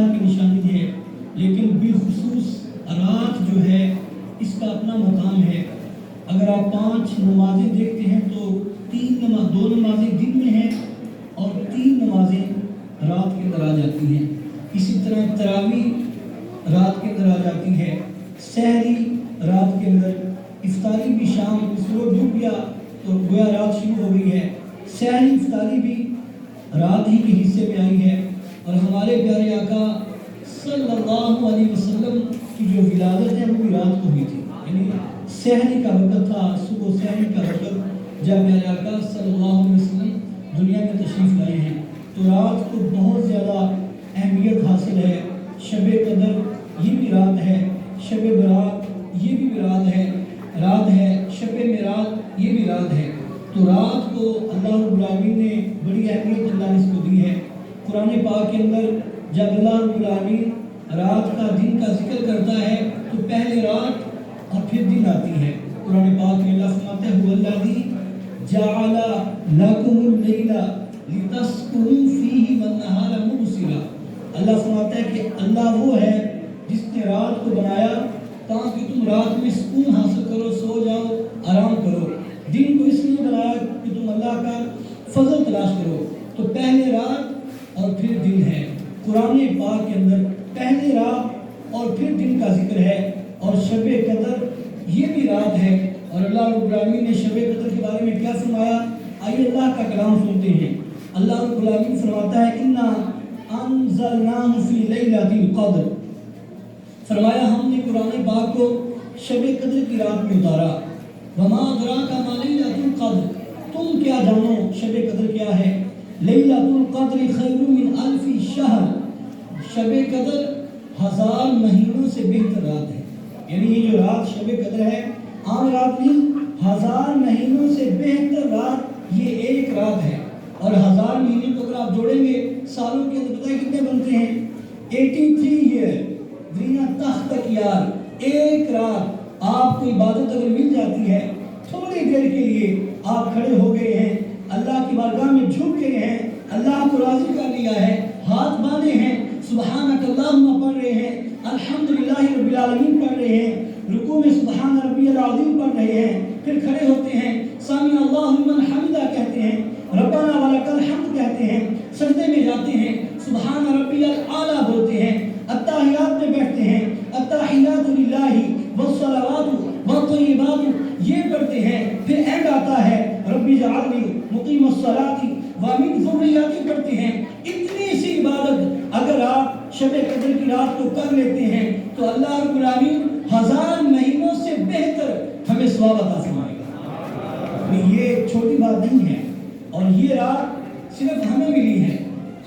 کی نشانی ہے، لیکن بالخصوص رات جو ہے اس کا اپنا مقام ہے۔ اگر آپ 5 نمازیں دیکھتے ہیں تو 2 نمازیں دن میں ہیں اور 3 نمازیں رات کے اندر آ جاتی ہیں۔ اسی طرح تراویح رات کے اندر آ جاتی ہے، سحری رات کے اندر، افطاری بھی شام سورج ڈوب گیا تو گویا رات شروع ہو گئی ہے، سحری افطاری بھی رات ہی کے حصے میں آئی ہے۔ اور ہمارے پیارے آقا صلی اللہ علیہ وسلم کی جو ولادت ہے وہ بھی رات کو ہوئی تھی، یعنی سحری کا وقت تھا، صبح سحری کا وقت جب پیارے آقا صلی اللہ علیہ وسلم دنیا میں تشریف لائے ہیں۔ تو رات کو بہت زیادہ اہمیت حاصل ہے۔ شب قدر یہ بھی رات ہے، شب برات یہ بھی رات ہے، شب معراج یہ بھی رات ہے۔ تو رات کو اللہ رب العالمین نے بڑی اہمیت اللہ نے اس کو دی ہے۔ قرآن پاک کے اندر جب اللہ رب العالمین رات کا دن کا ذکر کرتا ہے تو پہلے رات اور پھر دن آتی ہے۔ قرآن پاک میں اللہ فرماتا ہے هو الذی جعل لکم اللیل لتسکنوا فیہ والنہار مبصرا۔ اللہ فرماتا ہے کہ اللہ وہ ہے جس نے رات کو بنایا تاکہ تم رات میں سکون حاصل کرو، سو جاؤ، آرام کرو۔ دن کو اس لیے بنایا کہ تم اللہ کا فضل تلاش کرو۔ تو پہلے رات اور پھر دن ہے۔ قرآن پاک کے اندر پہلے رات اور پھر دن کا ذکر ہے، اور شب قدر یہ بھی رات ہے۔ اور اللہ رب العالمین نے شب قدر کے بارے میں کیا فرمایا، آئیے اللہ کا کلام سنتے ہیں۔ اللہ رب العالمین فرماتا ہے انا انزلناہ فی لیلۃ القدر، فرمایا ہم نے قرآن پاک کو شب قدر کی رات میں اتارا۔ وما ادراک ما لیلۃ القدر، تم کیا جانو شب قدر کیا ہے۔ لیلۃ القدر خیر من الف شہر، شب قدر 1000 مہینوں سے بہتر رات ہے۔ یعنی یہ جو رات شب قدر ہے عام رات نہیں، 1000 مہینوں سے بہتر رات یہ ایک رات ہے۔ اور 1000 مہینے کو اگر آپ جوڑیں گے سالوں کے اندر پتہ ہے کتنے بنتے ہیں، 83 ایئر دینا تخت یار۔ ایک رات آپ کو عبادت اگر مل جاتی ہے، تھوڑی دیر کے لیے آپ کھڑے ہو گئے ہیں، اللہ کی بارگاہ میں جھک گئے ہیں، اللہ کو راضی کر لیا ہے، ہاتھ باندھے ہیں، سبحانک اللہم پڑھ رہے ہیں، الحمدللہ رب العالمین پڑھ رہے ہیں، رکوع میں سبحان ربی العظیم پڑھ رہے ہیں، پھر کھڑے ہوتے ہیں، سامع اللہ لمن حمدہ کہتے ہیں، ربنا ولک الحمد کہتے ہیں، سجدے میں جاتے ہیں، سبحان ربی الاعلیٰ بولتے ہیں، التحیات میں بیٹھتے ہیں، التحیات للہ والصلوات والطیبات یہ پڑھتے ہیں، پھر اینڈ آتا ہے ربی اجعلنی مقیم الصلاۃ ومن ذریتی پڑھتے ہیں۔ اتنی سی عبادت اگر آپ شب قدر کی رات کو کر لیتے ہیں تو اللہ رب العالمین 1000 مہینوں سے بہتر ہمیں ثواب عطا فرمائے گا۔ یہ چھوٹی بات نہیں ہے، اور یہ رات صرف ہمیں ملی ہے،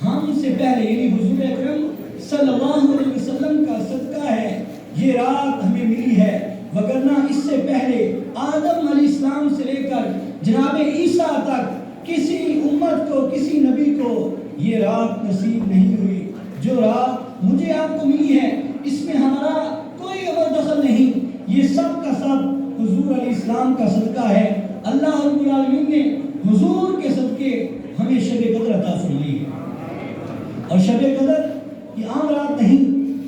ہم سے پہلے یعنی حضور اکرم صلی اللہ علیہ وسلم کا صدقہ ہے یہ رات ہمیں ملی ہے، وگرنہ اس سے پہلے آدم علیہ السلام سے لے کر جناب عیسیٰ تک کسی امت کو، کسی نبی کو یہ رات نصیب نہیں ہوئی۔ جو رات مجھے آپ کو ملی ہے اس میں ہمارا کوئی عمل دخل نہیں، یہ سب کا سب حضور علیہ السلام کا صدقہ ہے۔ اللہ رب العالمین نے حضور کے صدقے ہمیں شب قدر عطا فرمائی ہے۔ اور شب قدر یہ عام رات نہیں،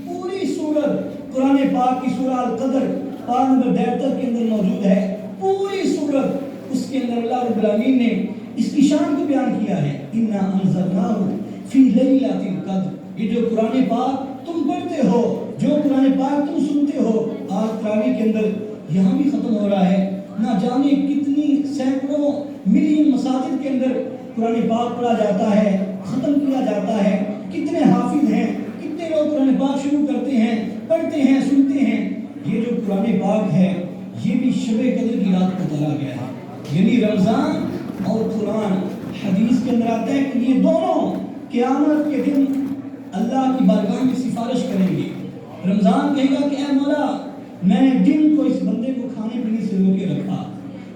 پوری سورت قرآن پاک کی سورہ القدر پارہ نمبر 73 کے اندر موجود ہے۔ پوری سورت اس کے اندر اللہ رب العالمین نے اس کی شان کو بیان کیا ہے، انا انزلناہ فی لیلۃ القدر۔ یہ جو قرآن پاک تم پڑھتے ہو، جو قرآن پاک تم سنتے ہو، آج تراویح کے اندر یہاں بھی ختم ہو رہا ہے، نہ جانے کتنی سینکڑوں ملین مساجد کے اندر قرآن پاک پڑھا جاتا ہے، ختم کیا جاتا ہے۔ کتنے حافظ ہیں، کتنے لوگ قرآن پاک شروع کرتے ہیں، پڑھتے ہیں، سنتے ہیں۔ یہ جو قرآن پاک ہے یہ بھی شب قدر کی رات کو اتارا گیا ہے، یعنی رمضان اور قرآن۔ حدیث کے اندر آتا ہے کہ یہ دونوں قیامت کے دن اللہ کی بارگاہ میں سفارش کریں گے۔ رمضان کہے گا کہ اے مولا میں نے دن کو اس بندے کو کھانے پینے سے روکے رکھا۔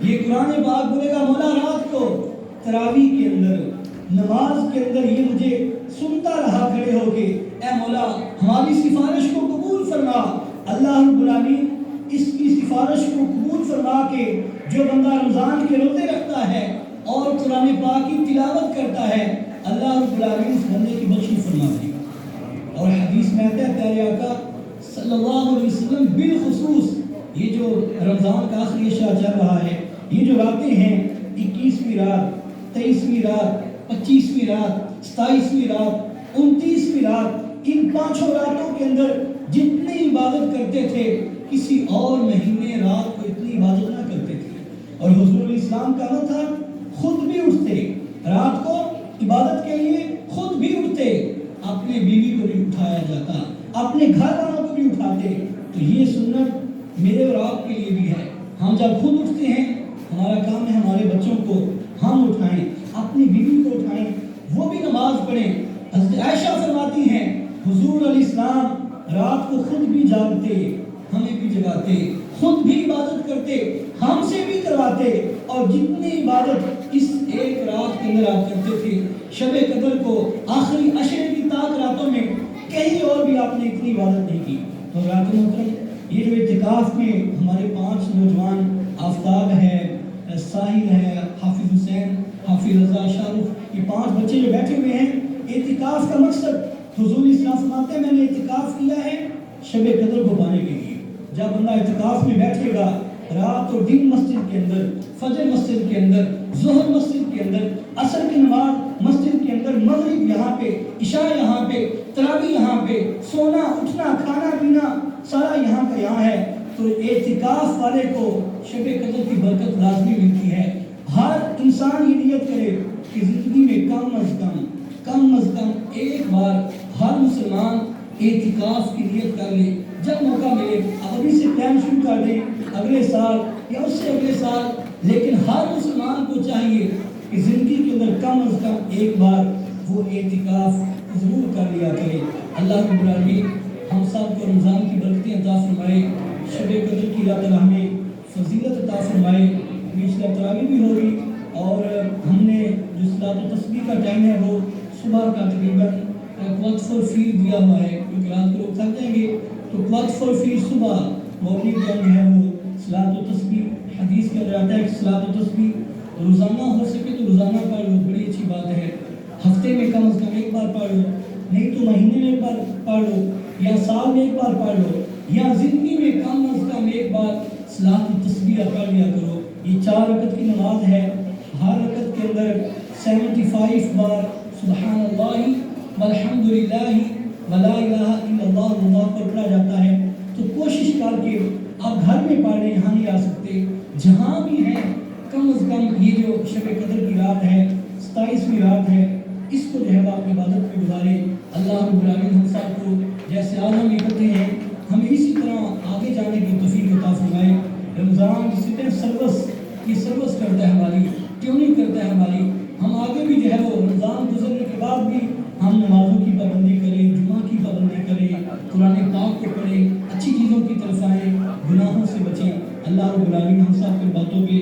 یہ قرآن پاک بولے گا مولا رات کو تراویح کے اندر، نماز کے اندر یہ مجھے سنتا رہا کھڑے ہو کے، اے مولا ہماری سفارش کو قبول فرما۔ اللہ رب العالمین اس کی سفارش کو قبول فرما کے جو بندہ رمضان کے روزے رکھتا ہے اور قرآن پاک کی تلاوت کرتا ہے، اللہ رب العالمین اس بندے کی بخشش فرما دے گا۔ اور حدیث میں آتا ہے پیارے آقا صلی اللہ علیہ وسلم بالخصوص یہ جو رمضان کا آخری عشاء چل رہا ہے، یہ جو راتیں ہیں 21ویں رات، 23ویں رات، 25ویں رات، 27ویں رات، 29ویں رات، ان 5 راتوں کے اندر جتنی عبادت کرتے تھے کسی اور مہینے رات کو اتنی عبادت نہ کرتے تھے۔ اور حضور اسلام کا وہ تھا خود بھی اٹھتے رات کو عبادت کے لیے، خود بھی اٹھتے، اپنے بیوی کو بھی اٹھایا جاتا، اپنے گھر والوں کو بھی اٹھاتے۔ تو یہ سنت میرے اور آپ کے لیے بھی ہے۔ ہم جب خود اٹھتے ہیں ہمارا کام ہے ہمارے بچوں کو ہم اٹھائیں، اپنی بیوی کو اٹھائیں، وہ بھی نماز پڑھیں۔ حضرت عائشہ فرماتی ہیں حضور علیہ السلام رات کو خود بھی جاگتے، ہمیں بھی جگاتے، خود بھی عبادت کرتے، ہم سے بھی کرواتے، اور جتنی عبادت اس ایک رات کے اندر آپ کرتے تھے شب قدر کو آخری عشرے کی تاک راتوں میں کہیں اور بھی آپ نے اتنی عبادت نہیں کی۔ تو رات محترم یہ جو اعتکاف میں ہمارے 5 نوجوان آفتاب ہے، ساحل ہے، حافظ حسین، حافظ رضا، شاہ رخ، یہ 5 بچے جو بیٹھے ہوئے ہیں، اعتکاف کا مقصد حضور اسلام فرماتے ہیں میں نے اعتکاف کیا ہے شب قدر کو پانے کے لیے۔ جب بندہ اعتکاف میں بیٹھے گا رات اور دن مسجد کے اندر، فجر مسجد کے اندر، ظہر مسجد کے اندر، عصر کی نماز مسجد کے اندر، مغرب یہاں پہ، عشاء یہاں پہ، تراویح یہاں پہ، سونا اٹھنا کھانا پینا سارا یہاں کا یہاں ہے، تو اعتکاف والے کو شب قدر کی برکت لازمی ملتی ہے۔ ہر انسان یہ نیت کرے کہ زندگی میں کم از کم ایک بار ہر مسلمان اعتکاف کی نیت کر لے، جب موقع ملے اب ابھی سے پلان شروع کر دیں، اگلے سال یا اس سے اگلے سال، لیکن ہر مسلمان کو چاہیے کہ زندگی کے اندر کم از کم ایک بار وہ اعتکاف ضرور کر لیا کرے۔ اللہ رب العالمین ہم سب کو رمضان کی برکتیں عطا فرمائے، شب قدر کی رات ہمیں فضیلت عطا فرمائے، بیچ تراویح بھی ہوگی، اور ہم نے جو صلاۃ و تسبیح کا ٹائم ہے وہ صبح کا تقریباً وقت فور فیر دیا ہوا ہے، کیونکہ رات کو لوگ تھک جائیں گے، تو وقت فور فیر صبح مارننگ ٹائم ہے وہ صلاۃ و تسبیح۔ حدیث کے اندر آتا ہے کہ صلاۃ و تسبیح روزانہ ہو سکے تو روزانہ پڑھ لو، بڑی اچھی بات ہے، ہفتے میں کم از کم ایک بار پڑھ لو، نہیں تو مہینے میں ایک بار پڑھ لو، یا سال میں ایک بار پڑھ لو، یا زندگی میں کم از کم ایک بار صلاۃ و تسبیح پڑھ لیا کرو۔ یہ 4 رکعت کی نماز ہے، ہر رکعت کے اندر 75 بار سبحان اللہ والحمدللہ ولا الہ الا اللہ اللہ پر پڑھا جاتا ہے۔ تو کوشش کر کے آپ گھر میں پڑھ لیں، یہاں نہیں آ سکتے، جہاں بھی ہیں کم از کم یہ جو شب قدر کی رات ہے 27ویں رات ہے، اس کو جو ہے وہ آپ عبادت میں گزارے۔ اللہ رب العالمین ہم سب کو جیسے آج ہم اکٹھے ہیں ہمیں اسی طرح آگے جانے کی توفیق عطا فرمائے۔ رمضان جس طرح سروس کرتا ہے ہماری، ٹیوننگ کرتا ہے ہماری، ہم آگے بھی جو ہے وہ رمضان گزرنے کے بعد بھی ہم نمازوں کی پابندی کریں، جمعہ کی پابندی کریں، قرآن پاک کو پڑھیں، اچھی چیزوں کی طرف آئیں، گناہوں سے بچیں۔ اللہ رب العالمین ہم سب کے باتوں پہ